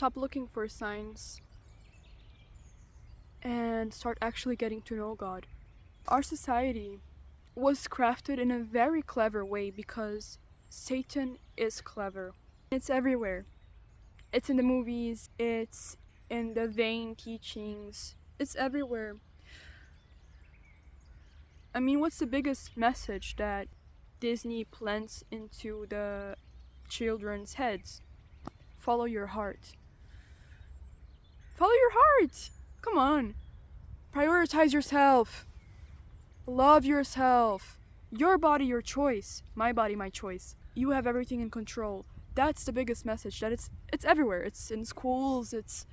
Stop looking for signs and start actually getting to know God. Our society was crafted in a very clever way because Satan is clever. It's everywhere. It's in the movies, it's in the vain teachings, it's everywhere. I mean, what's the biggest message that Disney plants into the children's heads? Follow your heart. Follow your heart! Come on. Prioritize yourself. Love yourself. Your body, your choice. My body, my choice. You have everything in control. That's the biggest message. That it's everywhere. It's in schools, it's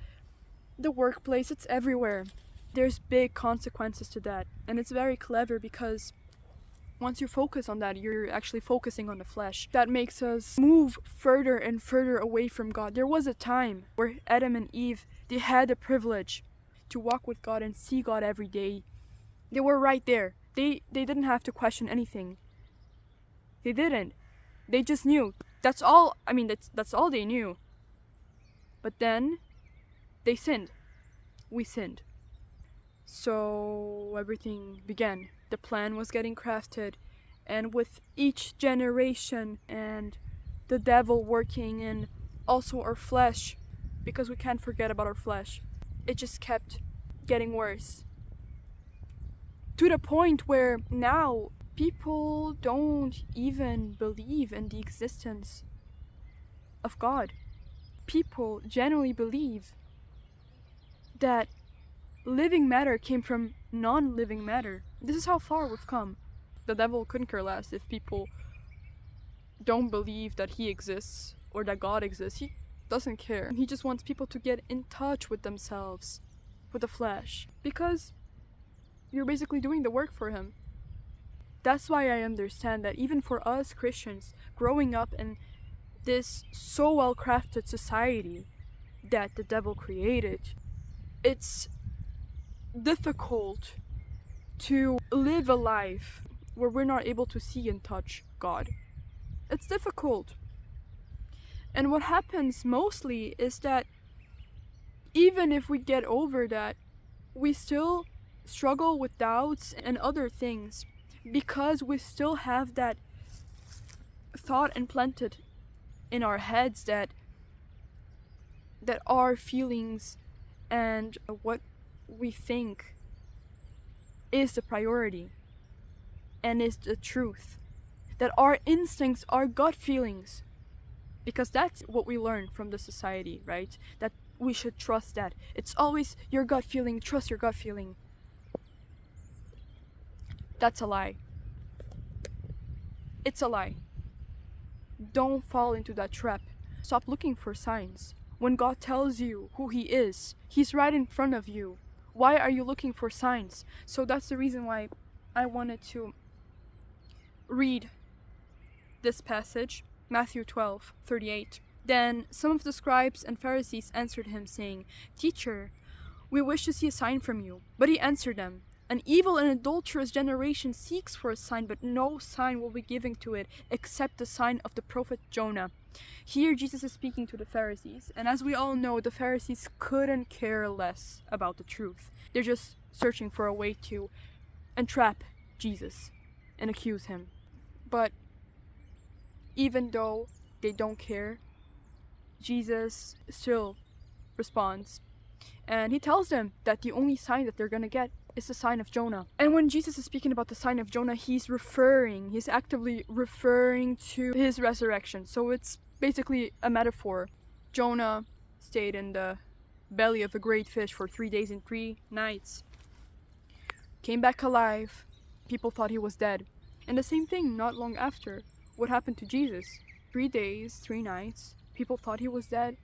the workplace, it's everywhere. There's big consequences to that. And it's very clever because once you focus on that, you're actually focusing on the flesh. That makes us move further and further away from God. There was a time where Adam and Eve, they had the privilege to walk with God and see God every day. They were right there. They didn't have to question anything. They didn't. They just knew. That's all. I mean, that's all they knew. But then they sinned. We sinned. So everything began. The plan was getting crafted, and with each generation and the devil working and also our flesh, because we can't forget about our flesh, it just kept getting worse. To the point where now people don't even believe in the existence of God. People generally believe that living matter came from non-living matter. This is how far we've come. The devil couldn't care less if people don't believe that he exists or that God exists. He doesn't care. He just wants people to get in touch with themselves, with the flesh, because you're basically doing the work for him. That's why I understand that even for us Christians, growing up in this so well-crafted society that the devil created, it's difficult to live a life where we're not able to see and touch God. It's difficult. And what happens mostly is that even if we get over that, we still struggle with doubts and other things because we still have that thought implanted in our heads that our feelings and what we think is the priority and is the truth. That our instincts are gut feelings. Because that's what we learn from the society, right? That we should trust that. It's always your gut feeling, trust your gut feeling. That's a lie. It's a lie. Don't fall into that trap. Stop looking for signs. When God tells you who He is, He's right in front of you. Why are you looking for signs? So that's the reason why I wanted to read this passage, Matthew 12:38. Then some of the scribes and Pharisees answered him, saying, "Teacher, we wish to see a sign from you." But he answered them, "An evil and adulterous generation seeks for a sign, but no sign will be given to it except the sign of the prophet Jonah." Here Jesus is speaking to the Pharisees, and as we all know, the Pharisees couldn't care less about the truth. They're just searching for a way to entrap Jesus and accuse him. But even though they don't care, Jesus still responds. And he tells them that the only sign that they're gonna get is the sign of Jonah. And when Jesus is speaking about the sign of Jonah, he's actively referring to his resurrection. So it's basically a metaphor. Jonah stayed in the belly of a great fish for 3 days and 3 nights. Came back alive. People thought he was dead. And the same thing not long after. What happened to Jesus? 3 days, 3 nights. People thought he was dead.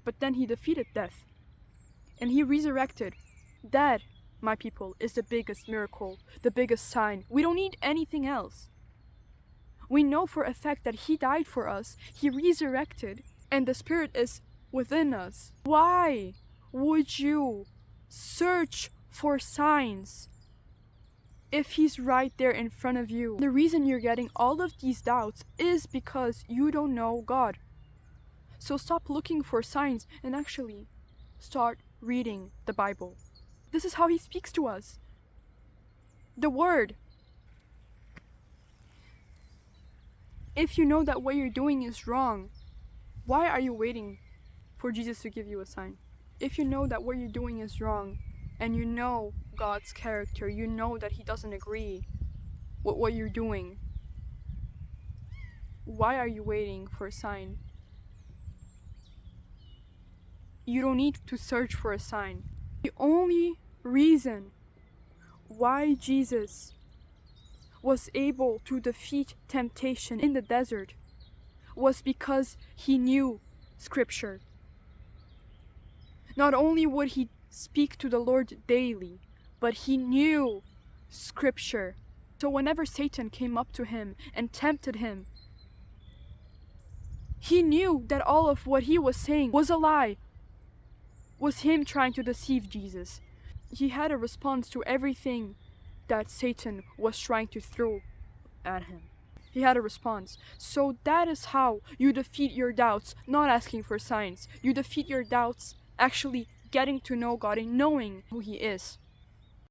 But then he defeated death. And he resurrected. That, my people, is the biggest miracle, the biggest sign. We don't need anything else. We know for a fact that he died for us, he resurrected, and the Spirit is within us. Why would you search for signs if he's right there in front of you? The reason you're getting all of these doubts is because you don't know God. So stop looking for signs and actually start reading the Bible. This is how He speaks to us. The Word. If you know that what you're doing is wrong, why are you waiting for Jesus to give you a sign? If you know that what you're doing is wrong, and you know God's character, you know that He doesn't agree with what you're doing, why are you waiting for a sign? You don't need to search for a sign. The only reason why Jesus was able to defeat temptation in the desert was because He knew Scripture. Not only would He speak to the Lord daily, but He knew Scripture. So whenever Satan came up to Him and tempted Him, He knew that all of what He was saying was a lie, was Him trying to deceive Jesus. He had a response to everything that Satan was trying to throw at Him. He had a response. So that is how you defeat your doubts, not asking for signs. You defeat your doubts actually getting to know God and knowing who He is.